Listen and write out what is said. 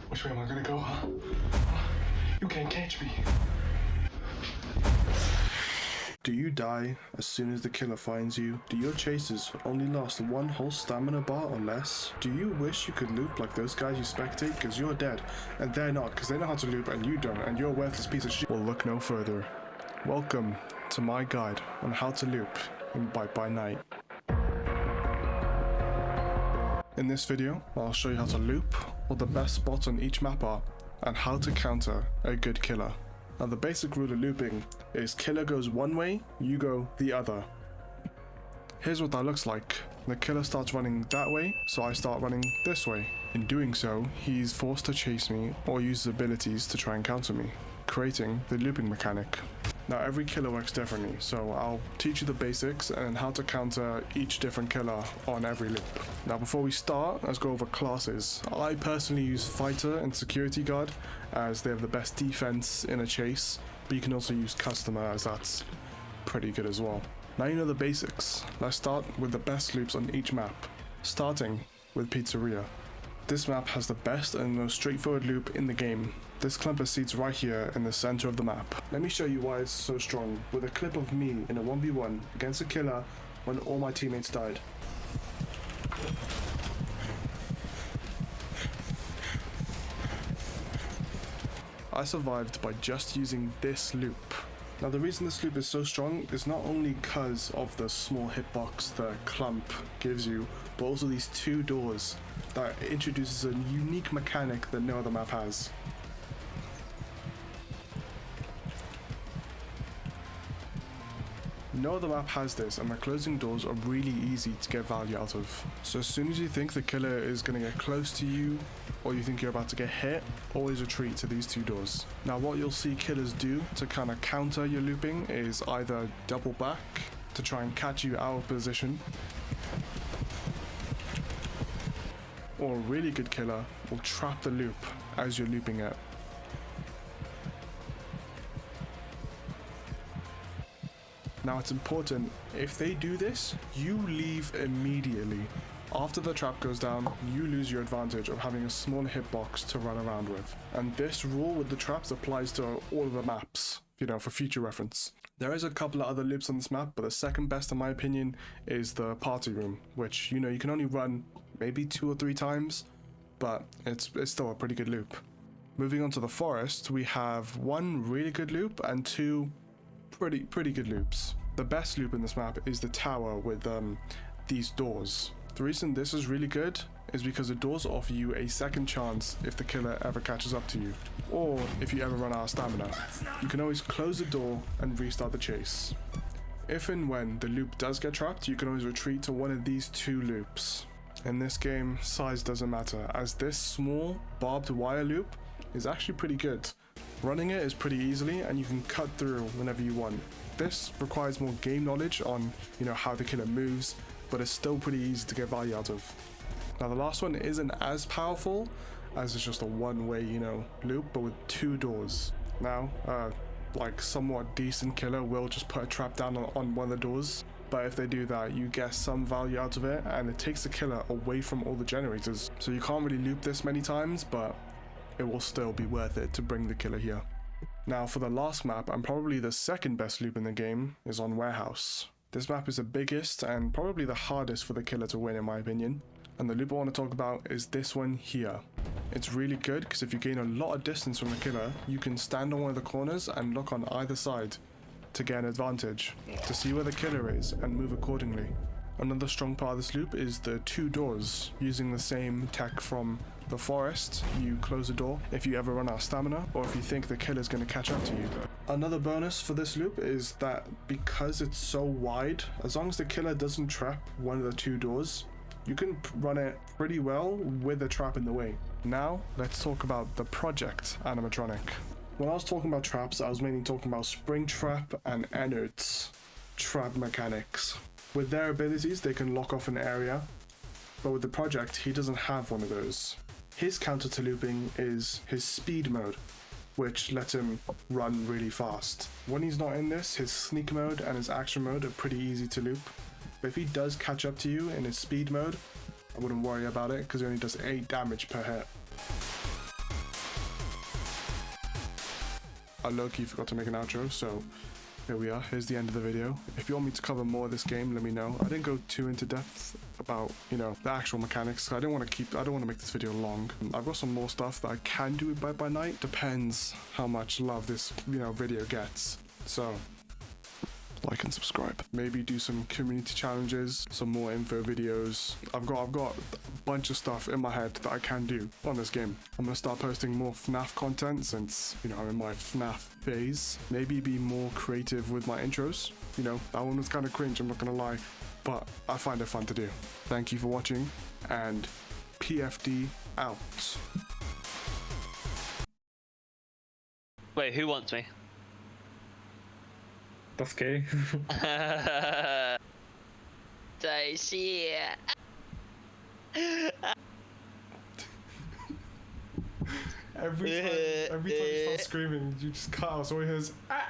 Which way am I gonna go, huh? You can't catch me. Do you die as soon as the killer finds you? Do your chases only last one whole stamina bar or less? Do you wish you could loop like those guys you spectate because you're dead and they're not because they know how to loop and you don't and you're a worthless piece of shit? Well, look no further. Welcome to my guide on how to loop in Bite by Night. In this video, I'll show you how to loop, what the best spots on each map are, and how to counter a good killer. Now the basic rule of looping is killer goes one way, you go the other. Here's what that looks like. The killer starts running that way, so I start running this way. In doing so, he's forced to chase me or use his abilities to try and counter me, creating the looping mechanic. Now every killer works differently, so I'll teach you the basics and how to counter each different killer on every loop. Now before we start, let's go over classes. I personally use Fighter and Security Guard as they have the best defense in a chase, but you can also use Customer as that's pretty good as well. Now you know the basics. Let's start with the best loops on each map, starting with Pizzeria. This map has the best and most straightforward loop in the game. This clumper seats right here in the center of the map. Let me show you why it's so strong with a clip of me in a 1v1 against a killer when all my teammates died. I survived by just using this loop. Now the reason this loop is so strong is not only because of the small hitbox the clump gives you, but also these two doors that introduces a unique mechanic that no other map has. No other map has this, and the closing doors are really easy to get value out of. So as soon as you think the killer is going to get close to you, or you think you're about to get hit, always retreat to these two doors. Now what you'll see killers do to kind of counter your looping is either double back to try and catch you out of position, or a really good killer will trap the loop as you're looping it. Now it's important, if they do this, you leave immediately. After the trap goes down, you lose your advantage of having a small hitbox to run around with. And this rule with the traps applies to all of the maps, for future reference. There is a couple of other loops on this map, but the second best in my opinion is the party room, which you can only run maybe 2 or 3 times, but it's still a pretty good loop. Moving on to the forest, we have 1 really good loop and 2 pretty good loops. The best loop in this map is the tower with these doors. The reason this is really good is because the doors offer you a second chance if the killer ever catches up to you, or if you ever run out of stamina. You can always close the door and restart the chase. If and when the loop does get trapped, you can always retreat to one of these 2 loops. In this game, size doesn't matter, as this small barbed wire loop is actually pretty good. Running it is pretty easily and you can cut through whenever you want. This requires more game knowledge on how the killer moves, but it's still pretty easy to get value out of. Now the last one isn't as powerful as it's just a one-way loop, but with 2 doors. Now like somewhat decent killer will just put a trap down on one of the doors, but if they do that you get some value out of it and it takes the killer away from all the generators, so you can't really loop this many times, but it will still be worth it to bring the killer here. Now for the last map, and probably the second best loop in the game, is on Warehouse. This map is the biggest and probably the hardest for the killer to win in my opinion, and the loop I want to talk about is this one here. It's really good because if you gain a lot of distance from the killer, you can stand on one of the corners and look on either side to get an advantage, to see where the killer is and move accordingly. Another strong part of this loop is the 2 doors. Using the same tech from the forest, you close the door if you ever run out of stamina or if you think the killer's going to catch up to you. Another bonus for this loop is that because it's so wide, as long as the killer doesn't trap one of the 2 doors, you can run it pretty well with the trap in the way. Now let's talk about the project animatronic. When I was talking about traps, I was mainly talking about Springtrap and Ennard's trap mechanics. With their abilities, they can lock off an area, but with the project, he doesn't have one of those. His counter to looping is his speed mode, which lets him run really fast. When he's not in this, his sneak mode and his action mode are pretty easy to loop, but if he does catch up to you in his speed mode, I wouldn't worry about it because he only does 8 damage per hit. I low-key forgot to make an outro, so here we are. Here's the end of the video. If you want me to cover more of this game, let me know. I didn't go too into depth about, you know, the actual mechanics. I don't want to make this video long. I've got some more stuff that I can do by night. Depends how much love this, you know, video gets. So like and subscribe. Maybe do some community challenges, some more info videos. I've got a bunch of stuff in my head that I can do on this game. I'm gonna start posting more FNAF content since, you know, I'm in my FNAF phase. Maybe be more creative with my intros. You know, that one was kind of cringe, I'm not gonna lie, but I find it fun to do. Thank you for watching, and PFD out. Wait, who wants me? That's gay. Daisy. Every time you start screaming, you just cut out. So all he hears, ah.